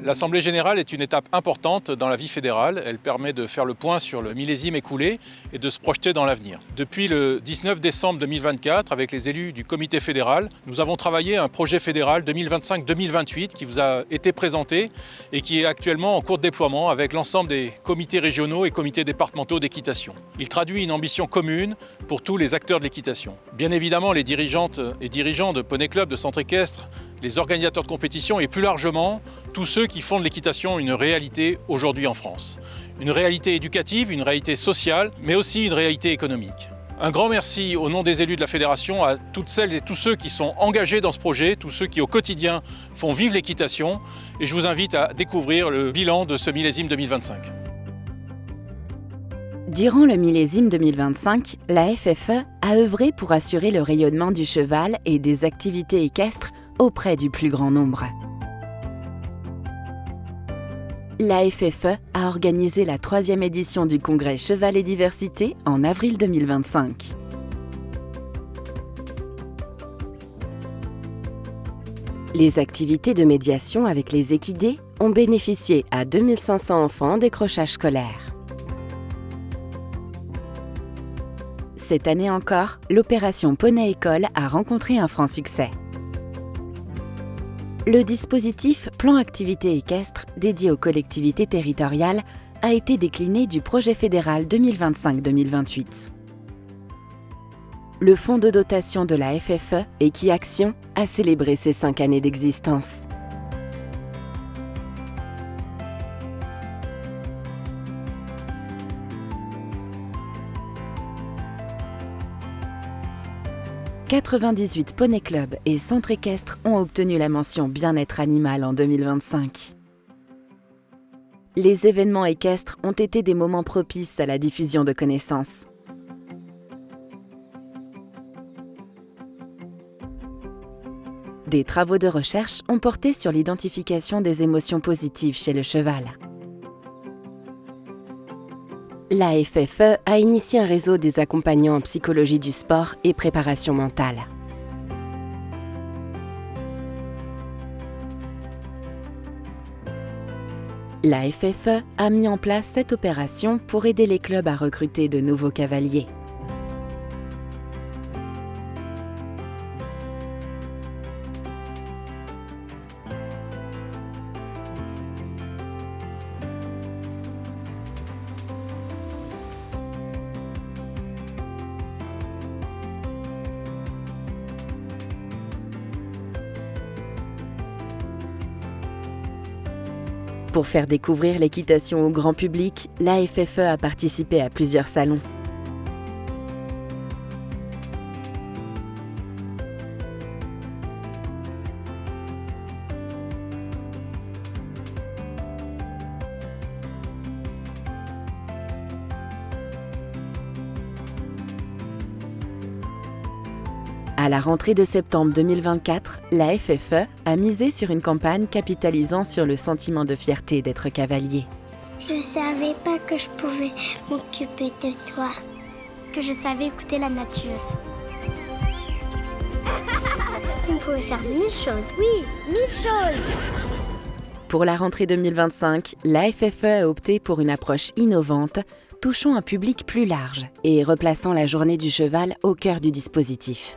L'Assemblée générale est une étape importante dans la vie fédérale. Elle permet de faire le point sur le millésime écoulé et de se projeter dans l'avenir. Depuis le 19 décembre 2024, avec les élus du comité fédéral, nous avons travaillé un projet fédéral 2025-2028 qui vous a été présenté et qui est actuellement en cours de déploiement avec l'ensemble des comités régionaux et comités départementaux d'équitation. Il traduit une ambition commune pour tous les acteurs de l'équitation. Bien évidemment, les dirigeantes et dirigeants de Poney Club, de centres équestres, les organisateurs de compétition et plus largement tous ceux qui font de l'équitation une réalité aujourd'hui en France. Une réalité éducative, une réalité sociale, mais aussi une réalité économique. Un grand merci au nom des élus de la Fédération à toutes celles et tous ceux qui sont engagés dans ce projet, tous ceux qui au quotidien font vivre l'équitation, et je vous invite à découvrir le bilan de ce millésime 2025. Durant le millésime 2025, la FFE a œuvré pour assurer le rayonnement du cheval et des activités équestres auprès du plus grand nombre. La FFE a organisé la 3e édition du congrès Cheval et Diversité en avril 2025. Les activités de médiation avec les équidés ont bénéficié à 2500 enfants en décrochage scolaire. Cette année encore, l'opération Poney École a rencontré un franc succès. Le dispositif Plan Activité Équestre dédié aux collectivités territoriales a été décliné du projet fédéral 2025-2028. Le fonds de dotation de la FFE, Equiaction, a célébré ses 5 années d'existence. « 98 Poney Club et centres équestres ont obtenu la mention Bien-être animal en 2025. Les événements équestres ont été des moments propices à la diffusion de connaissances. Des travaux de recherche ont porté sur l'identification des émotions positives chez le cheval. La FFE a initié un réseau des accompagnants en psychologie du sport et préparation mentale. La FFE a mis en place cette opération pour aider les clubs à recruter de nouveaux cavaliers. Pour faire découvrir l'équitation au grand public, la FFE a participé à plusieurs salons. À la rentrée de septembre 2024, la FFE a misé sur une campagne capitalisant sur le sentiment de fierté d'être cavalier. Je savais pas que je pouvais m'occuper de toi, que je savais écouter la nature. On pouvait faire 1000 choses, oui, 1000 choses. Pour la rentrée 2025, la FFE a opté pour une approche innovante, touchant un public plus large et replaçant la journée du cheval au cœur du dispositif.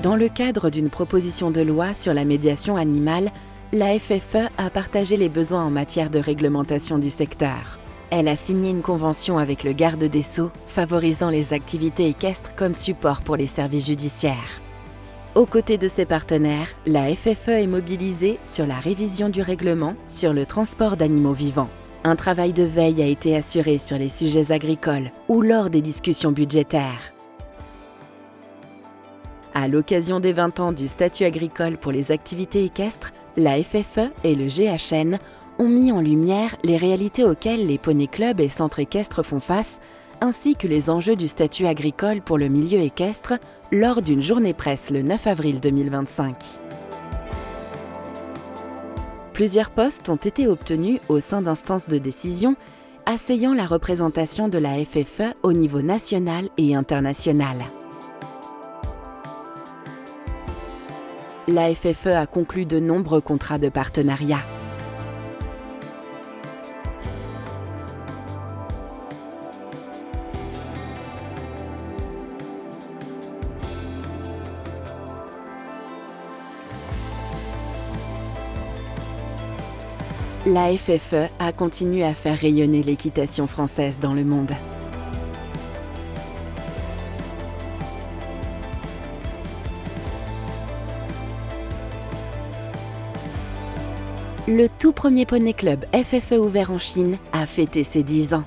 Dans le cadre d'une proposition de loi sur la médiation animale, la FFE a partagé les besoins en matière de réglementation du secteur. Elle a signé une convention avec le garde des Sceaux, favorisant les activités équestres comme support pour les services judiciaires. Aux côtés de ses partenaires, la FFE est mobilisée sur la révision du règlement sur le transport d'animaux vivants. Un travail de veille a été assuré sur les sujets agricoles ou lors des discussions budgétaires. À l'occasion des 20 ans du statut agricole pour les activités équestres, la FFE et le GHN ont mis en lumière les réalités auxquelles les poneys clubs et centres équestres font face, ainsi que les enjeux du statut agricole pour le milieu équestre lors d'une journée presse le 9 avril 2025. Plusieurs postes ont été obtenus au sein d'instances de décision, asseyant la représentation de la FFE au niveau national et international. La FFE a conclu de nombreux contrats de partenariat. La FFE a continué à faire rayonner l'équitation française dans le monde. Le tout premier poney club FFE ouvert en Chine a fêté ses 10 ans.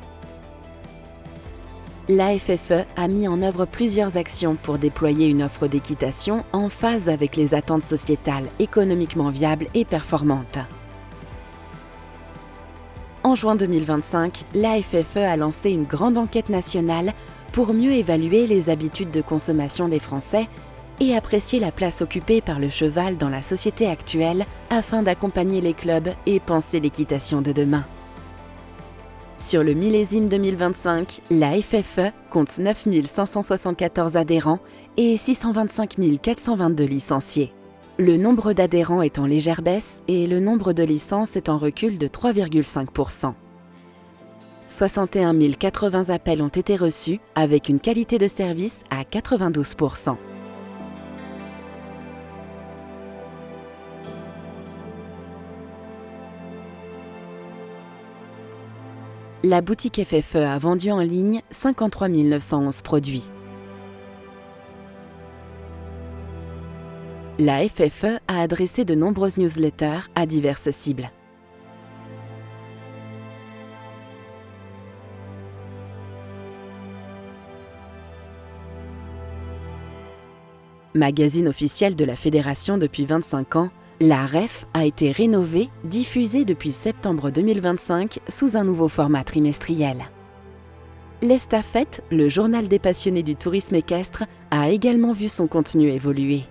La FFE a mis en œuvre plusieurs actions pour déployer une offre d'équitation en phase avec les attentes sociétales, économiquement viables et performantes. En juin 2025, la FFE a lancé une grande enquête nationale pour mieux évaluer les habitudes de consommation des Français et apprécier la place occupée par le cheval dans la société actuelle afin d'accompagner les clubs et penser l'équitation de demain. Sur le millésime 2025, la FFE compte 9 574 adhérents et 625 422 licenciés. Le nombre d'adhérents est en légère baisse et le nombre de licences est en recul de 3,5%. 61 080 appels ont été reçus avec une qualité de service à 92%. La boutique FFE a vendu en ligne 53 911 produits. La FFE a adressé de nombreuses newsletters à diverses cibles. Magazine officiel de la Fédération depuis 25 ans, la REF a été rénovée, diffusée depuis septembre 2025 sous un nouveau format trimestriel. L'Estafette, le journal des passionnés du tourisme équestre, a également vu son contenu évoluer.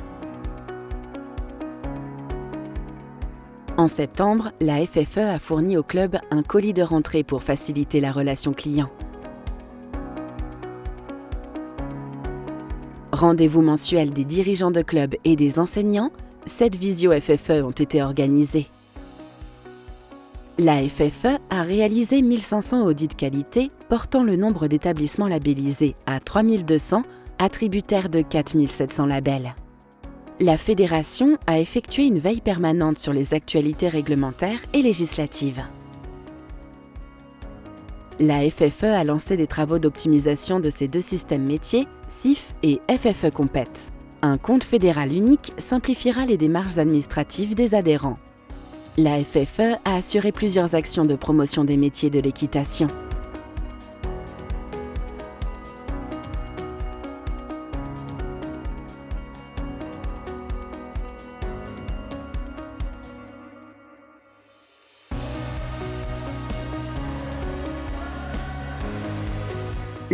En septembre, la FFE a fourni au club un colis de rentrée pour faciliter la relation client. Rendez-vous mensuel des dirigeants de club et des enseignants, 7 visio FFE ont été organisés. La FFE a réalisé 1500 audits de qualité, portant le nombre d'établissements labellisés à 3200, attributaires de 4700 labels. La Fédération a effectué une veille permanente sur les actualités réglementaires et législatives. La FFE a lancé des travaux d'optimisation de ses deux systèmes métiers, CIF et FFE Compet. Un compte fédéral unique simplifiera les démarches administratives des adhérents. La FFE a assuré plusieurs actions de promotion des métiers de l'équitation.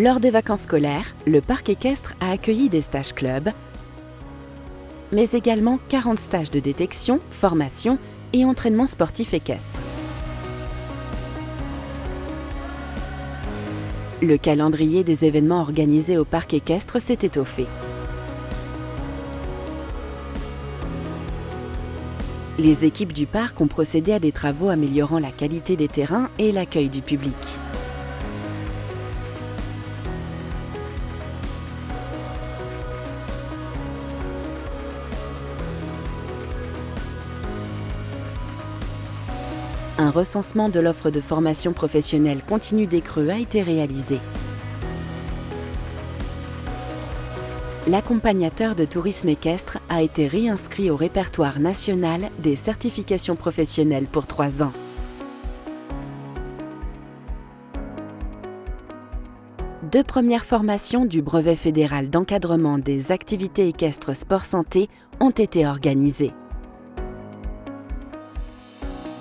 Lors des vacances scolaires, le parc équestre a accueilli des stages clubs, mais également 40 stages de détection, formation et entraînement sportif équestre. Le calendrier des événements organisés au parc équestre s'est étoffé. Les équipes du parc ont procédé à des travaux améliorant la qualité des terrains et l'accueil du public. Un recensement de l'offre de formation professionnelle continue des Creux a été réalisé. L'accompagnateur de tourisme équestre a été réinscrit au répertoire national des certifications professionnelles pour 3 ans. Deux premières formations du brevet fédéral d'encadrement des activités équestres sport-santé ont été organisées.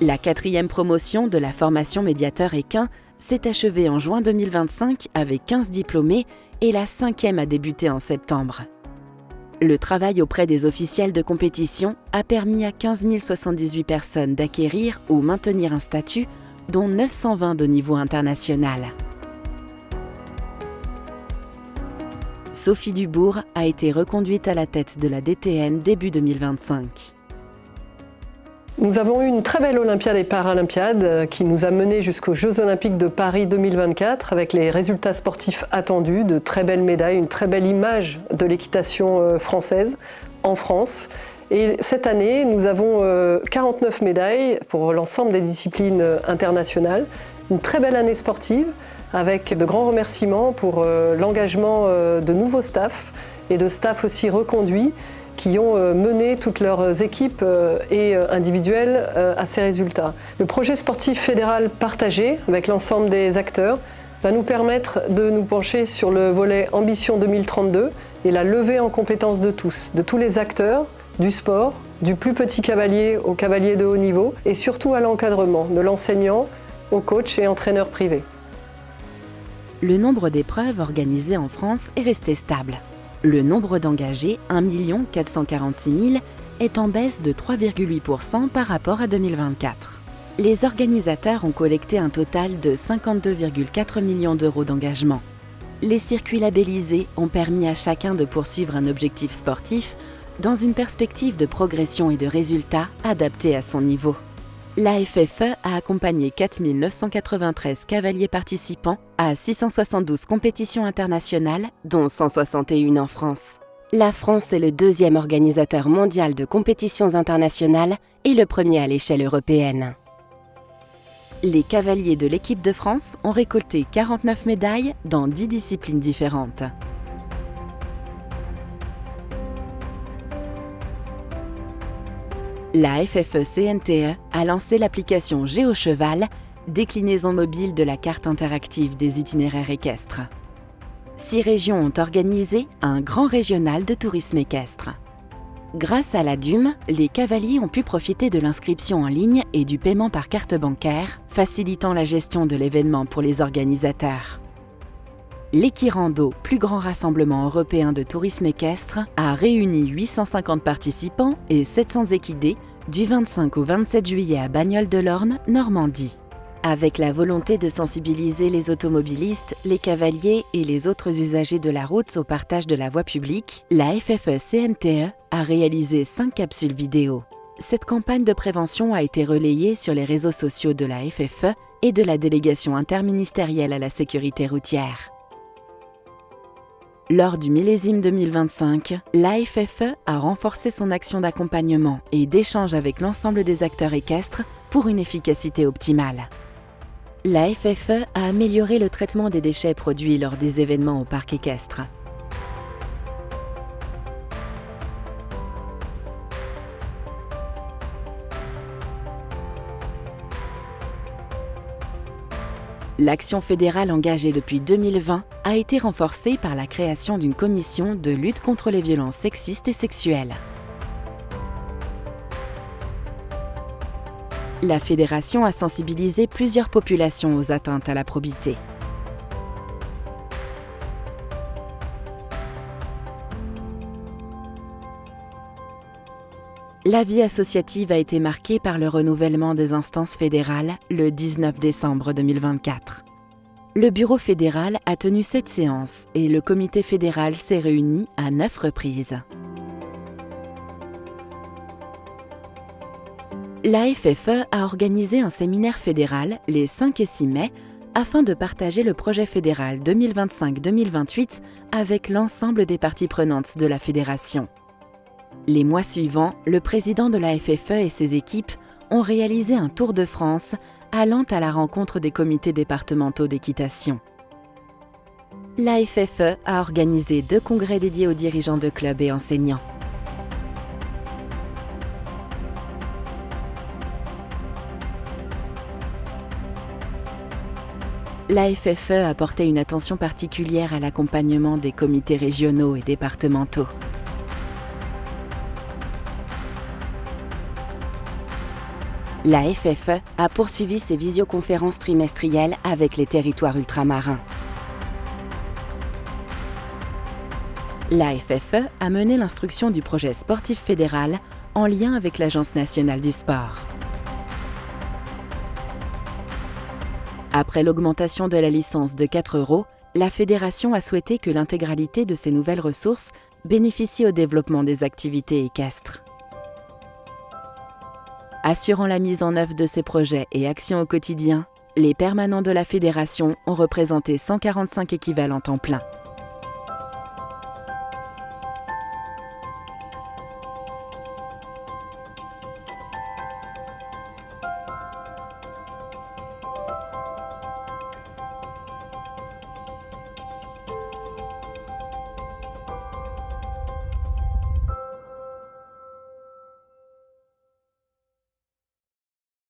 La 4e promotion de la formation médiateur équin s'est achevée en juin 2025 avec 15 diplômés et la 5e a débuté en septembre. Le travail auprès des officiels de compétition a permis à 15 078 personnes d'acquérir ou maintenir un statut, dont 920 de niveau international. Sophie Dubourg a été reconduite à la tête de la DTN début 2025. Nous avons eu une très belle Olympiade et Paralympiade qui nous a menés jusqu'aux Jeux Olympiques de Paris 2024 avec les résultats sportifs attendus, de très belles médailles, une très belle image de l'équitation française en France. Et cette année, nous avons 49 médailles pour l'ensemble des disciplines internationales. Une très belle année sportive avec de grands remerciements pour l'engagement de nouveaux staffs et de staffs aussi reconduits qui ont mené toutes leurs équipes et individuelles à ces résultats. Le projet sportif fédéral partagé avec l'ensemble des acteurs va nous permettre de nous pencher sur le volet Ambition 2032 et la levée en compétences de tous les acteurs du sport, du plus petit cavalier au cavalier de haut niveau et surtout à l'encadrement, de l'enseignant au coach et entraîneur privé. Le nombre d'épreuves organisées en France est resté stable. Le nombre d'engagés, 1 446 000, est en baisse de 3,8% par rapport à 2024. Les organisateurs ont collecté un total de 52,4 millions d'euros d'engagement. Les circuits labellisés ont permis à chacun de poursuivre un objectif sportif dans une perspective de progression et de résultats adaptés à son niveau. La FFE a accompagné 4 993 cavaliers participants à 672 compétitions internationales, dont 161 en France. La France est le 2e organisateur mondial de compétitions internationales et le premier à l'échelle européenne. Les cavaliers de l'équipe de France ont récolté 49 médailles dans 10 disciplines différentes. La FFE-CNTE a lancé l'application GéoCheval, déclinaison mobile de la carte interactive des itinéraires équestres. 6 régions ont organisé un grand régional de tourisme équestre. Grâce à la DUM, les cavaliers ont pu profiter de l'inscription en ligne et du paiement par carte bancaire, facilitant la gestion de l'événement pour les organisateurs. L'Equirando, plus grand rassemblement européen de tourisme équestre, a réuni 850 participants et 700 équidés du 25 au 27 juillet à Bagnoles-de-l'Orne, Normandie. Avec la volonté de sensibiliser les automobilistes, les cavaliers et les autres usagers de la route au partage de la voie publique, la FFE-CNTE a réalisé 5 capsules vidéo. Cette campagne de prévention a été relayée sur les réseaux sociaux de la FFE et de la délégation interministérielle à la sécurité routière. Lors du millésime 2025, l'AFFE a renforcé son action d'accompagnement et d'échange avec l'ensemble des acteurs équestres pour une efficacité optimale. L'AFFE a amélioré le traitement des déchets produits lors des événements au parc équestre. L'action fédérale engagée depuis 2020 a été renforcée par la création d'une commission de lutte contre les violences sexistes et sexuelles. La fédération a sensibilisé plusieurs populations aux atteintes à la probité. La vie associative a été marquée par le renouvellement des instances fédérales le 19 décembre 2024. Le bureau fédéral a tenu 7 séances et le comité fédéral s'est réuni à 9 reprises. La FFE a organisé un séminaire fédéral les 5 et 6 mai afin de partager le projet fédéral 2025-2028 avec l'ensemble des parties prenantes de la fédération. Les mois suivants, le président de la FFE et ses équipes ont réalisé un tour de France allant à la rencontre des comités départementaux d'équitation. La FFE a organisé 2 congrès dédiés aux dirigeants de clubs et enseignants. La FFE a porté une attention particulière à l'accompagnement des comités régionaux et départementaux. La FFE a poursuivi ses visioconférences trimestrielles avec les territoires ultramarins. La FFE a mené l'instruction du projet sportif fédéral en lien avec l'Agence nationale du sport. Après l'augmentation de la licence de 4 €, la fédération a souhaité que l'intégralité de ces nouvelles ressources bénéficie au développement des activités équestres. Assurant la mise en œuvre de ces projets et actions au quotidien, les permanents de la fédération ont représenté 145 équivalents temps plein.